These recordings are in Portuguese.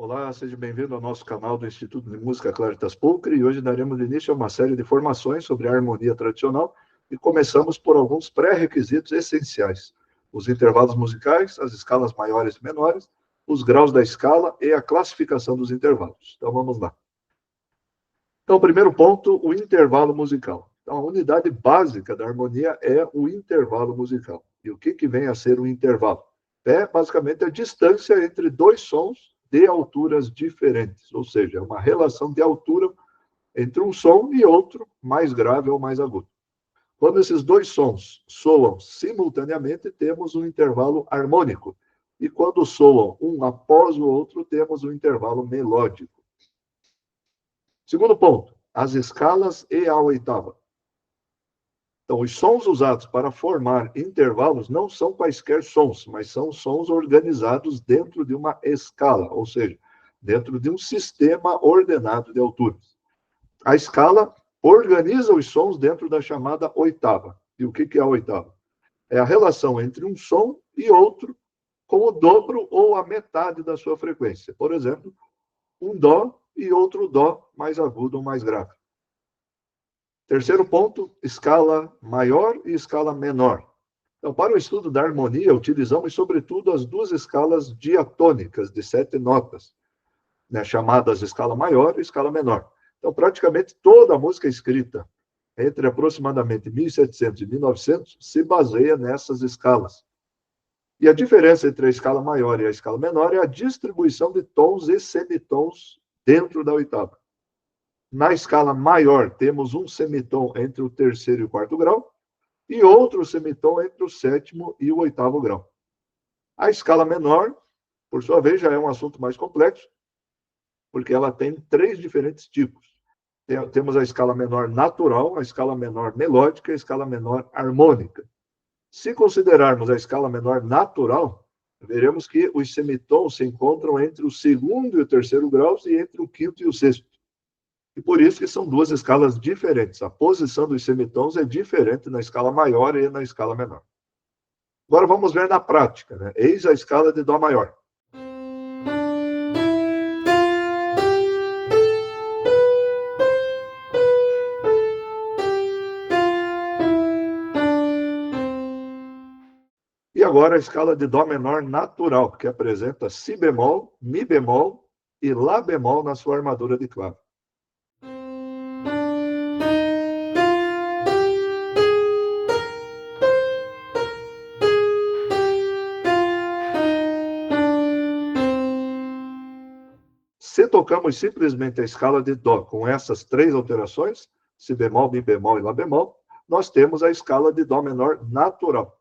Olá, seja bem-vindo ao nosso canal do Instituto de Música Claritas Pulcre e hoje daremos início a uma série de formações sobre a harmonia tradicional e começamos por alguns pré-requisitos essenciais: os intervalos musicais, as escalas maiores e menores, os graus da escala e a classificação dos intervalos. Então vamos lá. Então, o primeiro ponto, o intervalo musical. Então, a unidade básica da harmonia é o intervalo musical. E o que vem a ser um intervalo? É basicamente a distância entre dois sons de alturas diferentes, ou seja, uma relação de altura entre um som e outro, mais grave ou mais agudo. Quando esses dois sons soam simultaneamente, temos um intervalo harmônico. E quando soam um após o outro, temos um intervalo melódico. Segundo ponto, as escalas e a oitava. Então, os sons usados para formar intervalos não são quaisquer sons, mas são sons organizados dentro de uma escala, ou seja, dentro de um sistema ordenado de alturas. A escala organiza os sons dentro da chamada oitava. E o que é a oitava? É a relação entre um som e outro com o dobro ou a metade da sua frequência. Por exemplo, um dó e outro dó mais agudo ou mais grave. Terceiro ponto, escala maior e escala menor. Então, para o estudo da harmonia, utilizamos, sobretudo, as duas escalas diatônicas de 7 notas, né, chamadas escala maior e escala menor. Então, praticamente toda a música escrita entre aproximadamente 1700 e 1900 se baseia nessas escalas. E a diferença entre a escala maior e a escala menor é a distribuição de tons e semitons dentro da oitava. Na escala maior, temos um semitom entre o terceiro e o quarto grau e outro semitom entre o sétimo e o oitavo grau. A escala menor, por sua vez, já é um assunto mais complexo, porque ela tem 3 diferentes tipos. Temos a escala menor natural, a escala menor melódica e a escala menor harmônica. Se considerarmos a escala menor natural, veremos que os semitons se encontram entre o segundo e o terceiro graus e entre o quinto e o sexto. E por isso que são duas escalas diferentes. A posição dos semitons é diferente na escala maior e na escala menor. Agora vamos ver na prática, né? Eis a escala de Dó maior. E agora a escala de Dó menor natural, que apresenta Si bemol, Mi bemol e Lá bemol na sua armadura de clave. Se tocamos simplesmente a escala de Dó com essas 3 alterações, Si bemol, Mi bemol e Lá bemol, nós temos a escala de Dó menor natural.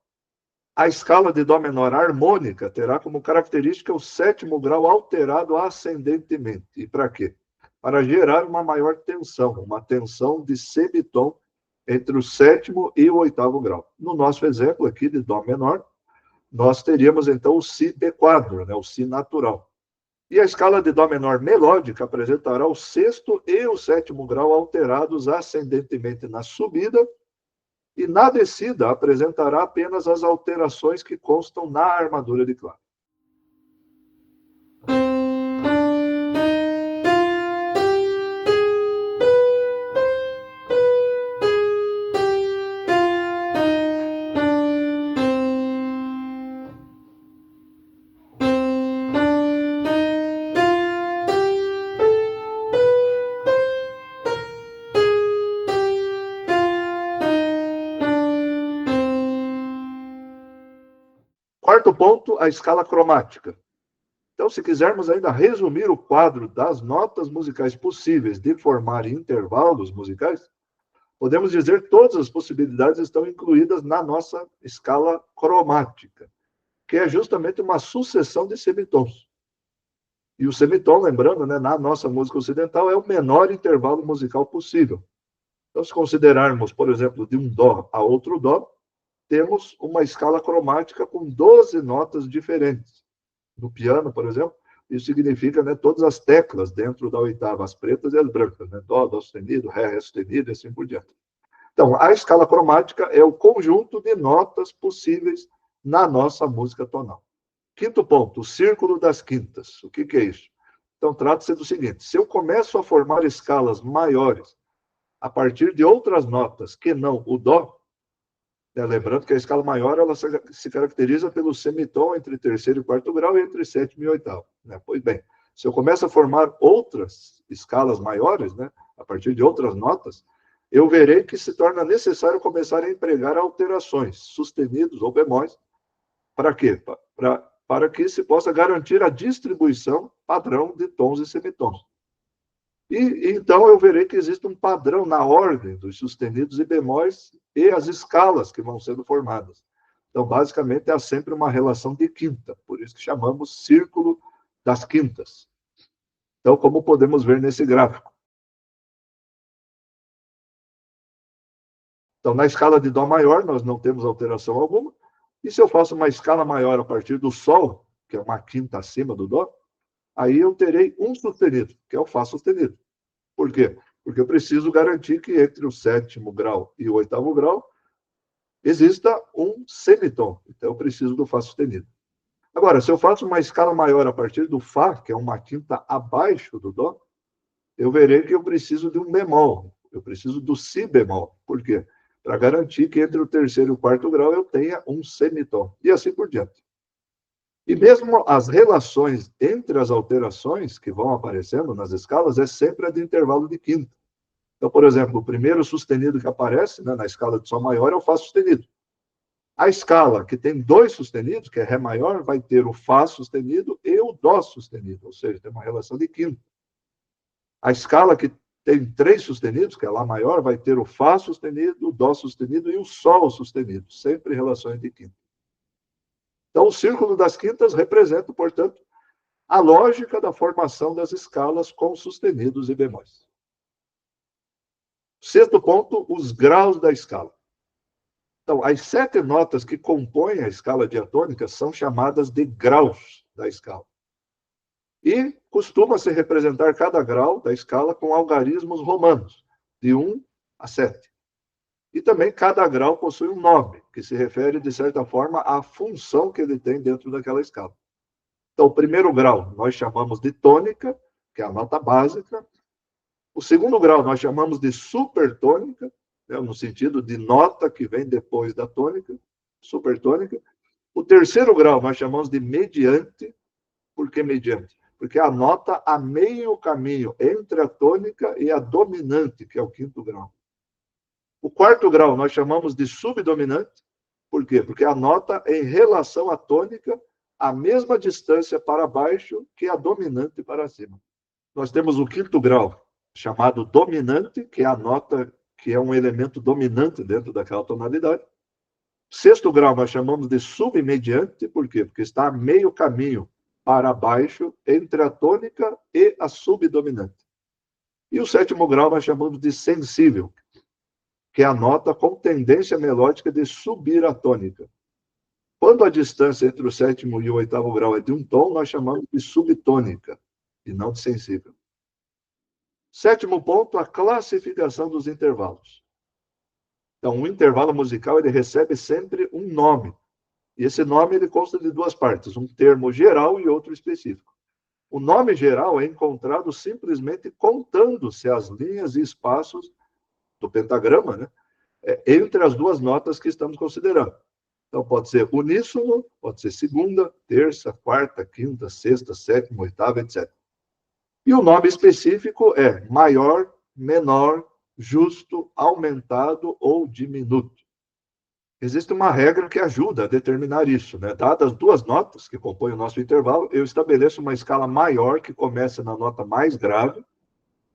A escala de Dó menor harmônica terá como característica o 7º grau alterado ascendentemente. E para quê? Para gerar uma maior tensão, uma tensão de semitom entre o 7º e o 8º grau. No nosso exemplo aqui de Dó menor, nós teríamos então o Si B quadro, né, o Si natural. E a escala de Dó menor melódica apresentará o 6º e o 7º grau alterados ascendentemente na subida, e na descida apresentará apenas as alterações que constam na armadura de clave. Quarto ponto, a escala cromática. Então, se quisermos ainda resumir o quadro das notas musicais possíveis de formar intervalos musicais, podemos dizer que todas as possibilidades estão incluídas na nossa escala cromática, que é justamente uma sucessão de semitons. E o semitom, lembrando, né, na nossa música ocidental, é o menor intervalo musical possível. Então, se considerarmos, por exemplo, de um dó a outro dó, temos uma escala cromática com 12 notas diferentes. No piano, por exemplo, isso significa, né, todas as teclas dentro da oitava, as pretas e as brancas, né? Dó, dó sustenido, ré sustenido e assim por diante. Então, a escala cromática é o conjunto de notas possíveis na nossa música tonal. Quinto ponto, o círculo das quintas. O que é isso? Então, trata-se do seguinte: se eu começo a formar escalas maiores a partir de outras notas que não o dó, né, lembrando que a escala maior ela se caracteriza pelo semitom entre terceiro e quarto grau e entre sétimo e oitavo. Né? Pois bem, se eu começo a formar outras escalas maiores, né, a partir de outras notas, eu verei que se torna necessário começar a empregar alterações, sustenidos ou bemóis. Para quê? Para que se possa garantir a distribuição padrão de tons e semitons. E então eu verei que existe um padrão na ordem dos sustenidos e bemóis e as escalas que vão sendo formadas. Então, basicamente, há sempre uma relação de quinta, por isso que chamamos círculo das quintas. Então, como podemos ver nesse gráfico. Então, na escala de Dó maior, nós não temos alteração alguma. E se eu faço uma escala maior a partir do Sol, que é uma quinta acima do Dó, aí eu terei um sustenido, que é o Fá sustenido. Por quê? Porque eu preciso garantir que entre o sétimo grau e o oitavo grau exista um semitom. Então, eu preciso do Fá sustenido. Agora, se eu faço uma escala maior a partir do Fá, que é uma quinta abaixo do Dó, eu verei que eu preciso de um bemol. Eu preciso do si bemol. Por quê? Para garantir que entre o terceiro e o quarto grau eu tenha um semitom. E assim por diante. E mesmo as relações entre as alterações que vão aparecendo nas escalas é sempre a de intervalo de quinta. Então, por exemplo, o primeiro sustenido que aparece, né, na escala de Sol maior é o Fá sustenido. A escala que tem dois sustenidos, que é Ré maior, vai ter o Fá sustenido e o Dó sustenido, ou seja, tem uma relação de quinta. A escala que tem três sustenidos, que é Lá maior, vai ter o Fá sustenido, o Dó sustenido e o Sol sustenido, sempre relações de quinta. Então, o círculo das quintas representa, portanto, a lógica da formação das escalas com sustenidos e bemóis. Sexto ponto, os graus da escala. Então, as 7 notas que compõem a escala diatônica são chamadas de graus da escala. E costuma-se representar cada grau da escala com algarismos romanos, de 1 a 7. E também cada grau possui um nome, que se refere, de certa forma, à função que ele tem dentro daquela escala. Então, o primeiro grau nós chamamos de tônica, que é a nota básica. O segundo grau nós chamamos de supertônica, né, no sentido de nota que vem depois da tônica, supertônica. O terceiro grau nós chamamos de mediante. Por que mediante? Porque a nota a meio caminho entre a tônica e a dominante, que é o quinto grau. O quarto grau nós chamamos de subdominante. Por quê? Porque a nota em relação à tônica, a mesma distância para baixo que a dominante para cima. Nós temos o quinto grau, chamado dominante, que é a nota que é um elemento dominante dentro daquela tonalidade. Sexto grau nós chamamos de submediante, por quê? Porque está a meio caminho para baixo entre a tônica e a subdominante. E o sétimo grau nós chamamos de sensível, que é a nota com tendência melódica de subir a tônica. Quando a distância entre o sétimo e o oitavo grau é de um tom, nós chamamos de subtônica, e não de sensível. Sétimo ponto, a classificação dos intervalos. Então, um intervalo musical ele recebe sempre um nome. E esse nome ele consta de duas partes, um termo geral e outro específico. O nome geral é encontrado simplesmente contando-se as linhas e espaços do pentagrama, né, entre as duas notas que estamos considerando. Então, pode ser uníssono, pode ser segunda, terça, quarta, quinta, sexta, sétima, oitava, etc. E o nome específico é maior, menor, justo, aumentado ou diminuto. Existe uma regra que ajuda a determinar isso, né? Dadas duas notas que compõem o nosso intervalo, eu estabeleço uma escala maior que começa na nota mais grave.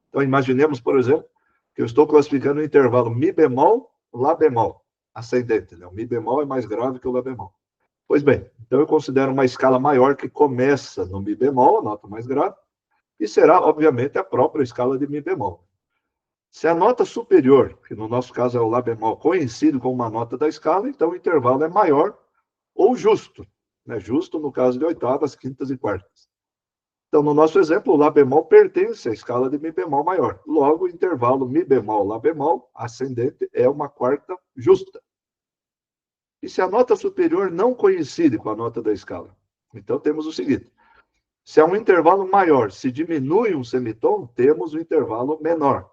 Então, imaginemos, por exemplo, que eu estou classificando o intervalo Mi bemol, Lá bemol, ascendente, né? O Mi bemol é mais grave que o Lá bemol. Pois bem, então eu considero uma escala maior que começa no Mi bemol, a nota mais grave, e será, obviamente, a própria escala de Mi bemol. Se a nota superior, que no nosso caso é o Lá bemol, coincide com uma nota da escala, então o intervalo é maior ou justo, né? Justo no caso de oitavas, quintas e quartas. Então, no nosso exemplo, o Lá bemol pertence à escala de Mi bemol maior. Logo, o intervalo Mi bemol, Lá bemol, ascendente, é uma quarta justa. E se a nota superior não coincide com a nota da escala? Então, temos o seguinte. Se é um intervalo maior, se diminui um semitom, temos o intervalo menor.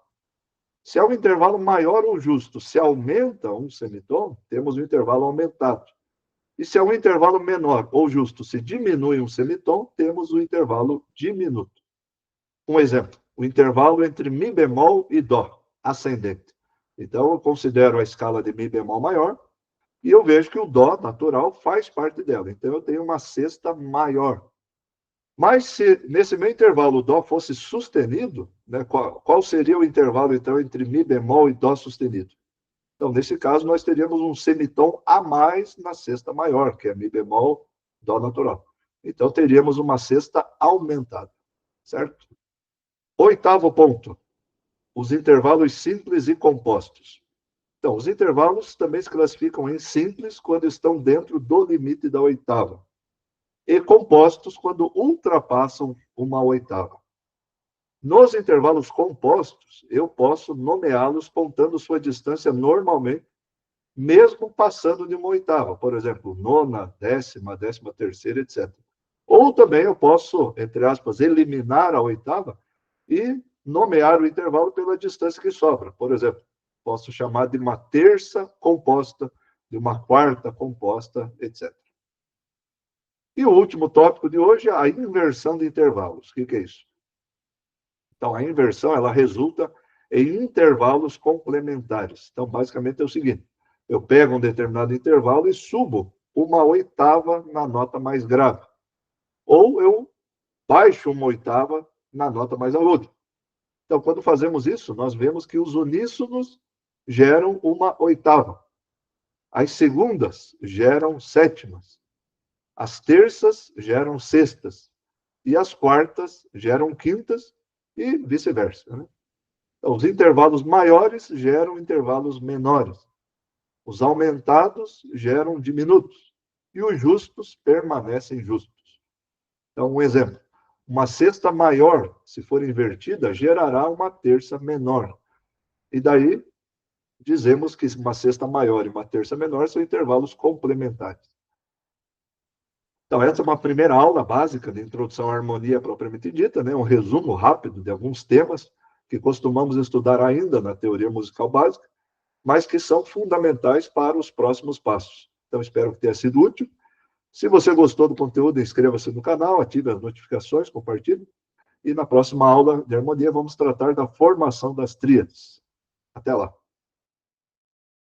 Se é um intervalo maior ou justo, se aumenta um semitom, temos o intervalo aumentado. E se é um intervalo menor ou justo, se diminui um semitom, temos o intervalo diminuto. Um exemplo, o intervalo entre Mi bemol e Dó, ascendente. Então, eu considero a escala de Mi bemol maior e eu vejo que o Dó natural faz parte dela. Então, eu tenho uma sexta maior. Mas se nesse meio intervalo o Dó fosse sustenido, né, qual seria o intervalo, então, entre Mi bemol e Dó sustenido? Então, nesse caso, nós teríamos um semitom a mais na sexta maior, que é Mi bemol, Dó natural. Então, teríamos uma sexta aumentada, certo? Oitavo ponto, os intervalos simples e compostos. Então, os intervalos também se classificam em simples quando estão dentro do limite da oitava, e compostos quando ultrapassam uma oitava. Nos intervalos compostos, eu posso nomeá-los contando sua distância normalmente, mesmo passando de uma oitava, por exemplo, nona, décima, 13ª, etc. Ou também eu posso, entre aspas, eliminar a oitava e nomear o intervalo pela distância que sobra. Por exemplo, posso chamar de uma terça composta, de uma quarta composta, etc. E o último tópico de hoje é a inversão de intervalos. O que é isso? Então, a inversão, ela resulta em intervalos complementares. Então, basicamente é o seguinte, eu pego um determinado intervalo e subo uma oitava na nota mais grave. Ou eu baixo uma oitava na nota mais aguda. Então, quando fazemos isso, nós vemos que os uníssonos geram uma oitava. As segundas geram sétimas. As terças geram sextas. E as quartas geram quintas e vice-versa. Né? Então, os intervalos maiores geram intervalos menores. Os aumentados geram diminutos. E os justos permanecem justos. Então, um exemplo. Uma sexta maior, se for invertida, gerará uma terça menor. E daí, dizemos que uma sexta maior e uma terça menor são intervalos complementares. Então, essa é uma primeira aula básica de introdução à harmonia propriamente dita, né? Um resumo rápido de alguns temas que costumamos estudar ainda na teoria musical básica, mas que são fundamentais para os próximos passos. Então, espero que tenha sido útil. Se você gostou do conteúdo, inscreva-se no canal, ative as notificações, compartilhe. E na próxima aula de harmonia vamos tratar da formação das tríades. Até lá.